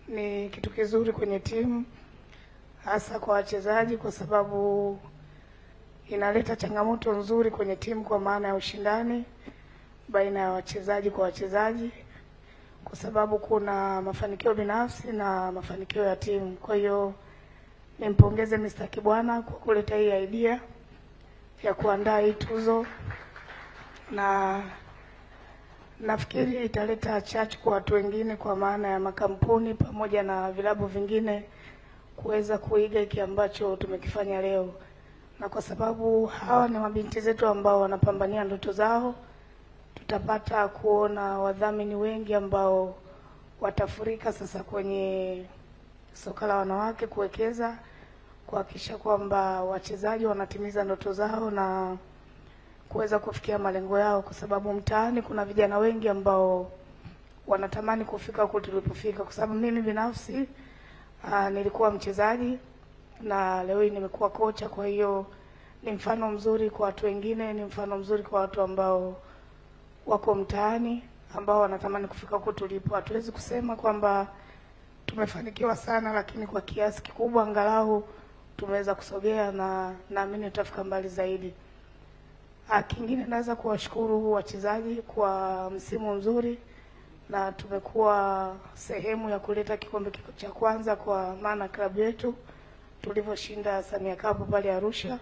ni kitu kizuri kwenye timu, hasa kwa wachezaji, kwa sababu inaleta changamoto nzuri kwenye timu kwa maana ya ushindani baina ya wachezaji kwa wachezaji, kwa sababu kuna mafanikio binafsi na mafanikio ya timu. Kwa hiyo nimpongeze Mr. Kibwana kwa kuleta hii idea ya kuandaa hii tuzo, na nafikiri italeta chachu kwa watu wengine, kwa maana ya makampuni pamoja na vilabu vingine kuweza kuiga hiki ambacho tumekifanya leo. Na kwa sababu hawa ni mabinti zetu ambao wanapambania ndoto zao, tutapata kuona wadhamini wengi ambao watafurika sasa kwenye soka la wanawake kuwekeza kuhakikisha kwamba wachezaji wanatimiza ndoto zao na kuweza kufikia malengo yao, kwa sababu mtaani kuna vijana wengi ambao wanatamani kufika huko tulipofika. Kwa sababu mimi binafsi nilikuwa mchezaji na leo hii nimekuwa kocha, kwa hiyo ni mfano mzuri kwa watu wengine, ni mfano mzuri kwa watu ambao wako mtaani ambao wanatamani kufika huko tulipo. Hatuwezi kusema kwamba tumefanikiwa sana, lakini kwa kiasi kikubwa angalau tumeweza kusogea na naamini tutafika mbali zaidi. Kingine naweza kuwashukuru wachezaji kwa msimu mzuri, na tumekuwa sehemu ya kuleta kikombe cha kwanza kwa maana klabu yetu tulivyoshinda Samia Cup pale Arusha.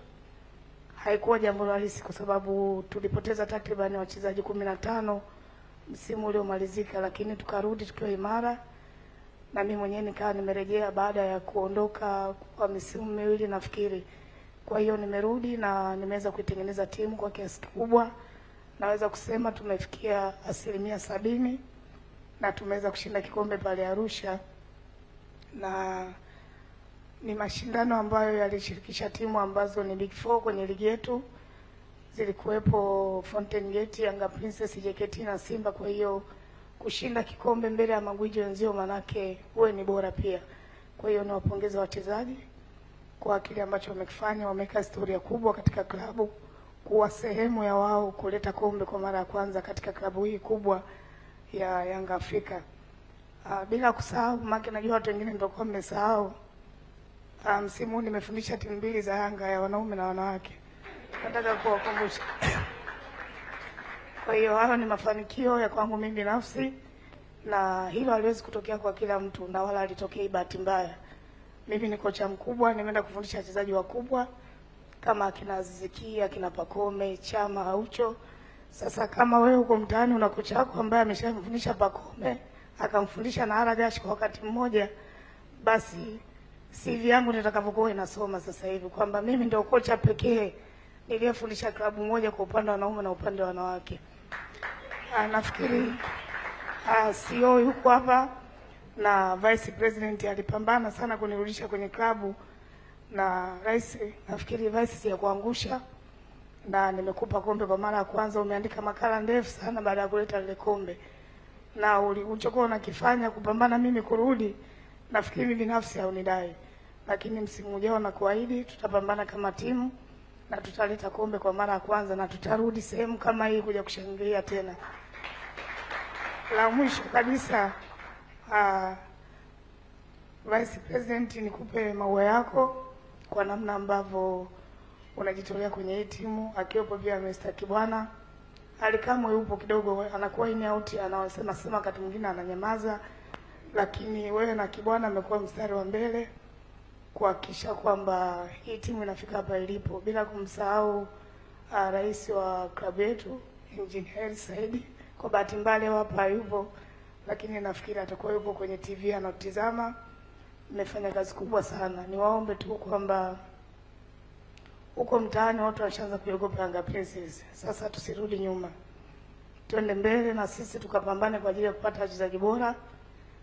Haikuwa jambo rahisi kwa sababu tulipoteza takriban wachezaji 15 msimu uliomalizika, lakini tukarudi tukiwa imara, na mimi mwenyewe nikawa nimerejea baada ya kuondoka kwa misimu miwili nafikiri. Kwa hiyo nimerudi na nimeweza kuitengeneza timu kwa kiasi kikubwa. Naweza kusema tumefikia 70% na tumeweza kushinda kikombe pale Arusha, na ni mashindano ambayo yalishirikisha timu ambazo ni Big 4 kwenye ligi yetu. Zilikuwepo Fountain Gate, Yanga Princess, JKT na Simba. Kwa hiyo kushinda kikombe mbele ya magwiji wenzio manake uwe ni bora pia. Kwa hiyo niwapongeze wachezaji kwa kile ambacho wamekifanya. Wameka historia kubwa katika klabu, kuwa sehemu ya wao kuleta kombe kwa mara ya kwanza katika klabu hii kubwa ya Yanga Afrika. Bila kusahau, maana najua watu wengine ndio kwa mmesahau, msimu nimefundisha timu mbili za Yanga, ya wanaume na wanawake. Nataka kuwakumbusha. Kwa hiyo hayo ni mafanikio ya kwangu mimi binafsi, na hilo haliwezi kutokea kwa kila mtu na wala halitokei bahati mbaya. Mimi ni kocha mkubwa, nimeenda kufundisha wachezaji wakubwa kama akina Ziziki, akina Pakome, Chama, Aucho. Sasa kama wewe uko mtaani una kocha wako ambaye ameshamfundisha Pakome, akamfundisha na Aragash kwa wakati mmoja, basi CV yangu nitakavyokuwa inasoma sasa hivi kwamba mimi ndio kocha pekee niliyefundisha klabu moja kwa upande wa wanaume na upande wa wanawake. Nafikiri CEO yuko hapa na Vice President alipambana sana kunirudisha kwenye klabu, na Rais nafikiri Vice si ya kuangusha, na nimekupa kombe kwa mara ya kwanza. Umeandika makala ndefu sana baada ya kuleta ile kombe, na ulichokuwa unakifanya kupambana mimi kurudi, nafikiri mimi binafsi haunidai, lakini msimu ujao na kuahidi tutapambana kama timu na tutaleta kombe kwa mara ya kwanza, na tutarudi sehemu kama hii kuja kushangilia tena. La mwisho kabisa, Vice President, nikupe maua yako kwa namna ambavyo unajitolea kwenye hii timu, akiwepo pia Mr. Kibwana. Alikamwe yupo kidogo anakuwa in out, anawasema sema wakati mwingine ananyamaza, lakini wewe na Kibwana mmekuwa mstari wa mbele kuhakikisha kwamba hii timu inafika hapa ilipo, bila kumsahau rais wa klabu yetu Engineer Saidi. Kwa bahati mbaya hapa yupo, lakini nafikiri atakuwa yupo kwenye TV anatizama. Mmefanya kazi kubwa sana. Niwaombe tu kwamba huko mtaani watu washaanza kuogopa Yanga Princess. Sasa tusirudi nyuma, twende mbele na sisi tukapambane kwa ajili ya kupata wachezaji bora,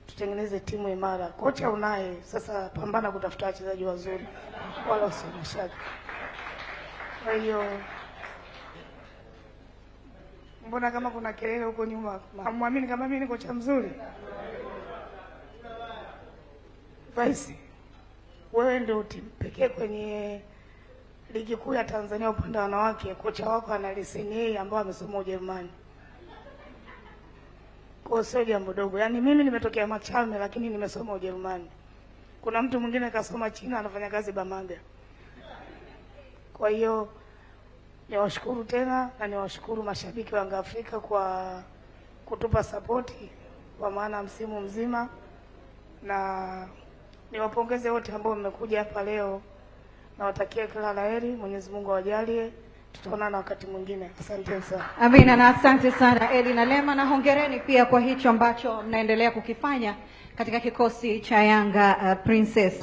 tutengeneze timu imara. Kocha unaye, sasa pambana kutafuta wachezaji wazuri wala usionyeshaje. Kwa hiyo mbona kama kuna kelele huko nyuma? Hamwamini kama mimi ni kocha mzuri? Vice, wewe ndio timu pekee kwenye ligi kuu ya Tanzania upande wa wanawake kocha wako ana leseni ambao amesoma Ujerumani. Kwa sio jambo dogo. Yaani mimi nimetokea Machame lakini nimesoma Ujerumani. Kuna mtu mwingine kasoma China anafanya kazi Bamanga. Kwa hiyo niwashukuru tena na niwashukuru mashabiki wa Yanga Afrika kwa kutupa sapoti kwa maana msimu mzima, na niwapongeze wote ambao mmekuja hapa leo. Nawatakia kila laheri, Mwenyezi Mungu awajalie. Tutaonana wakati mwingine. Asante sana. Amina, na asante sana Eli na Lema, na hongereni pia kwa hicho ambacho mnaendelea kukifanya katika kikosi cha Yanga Princess.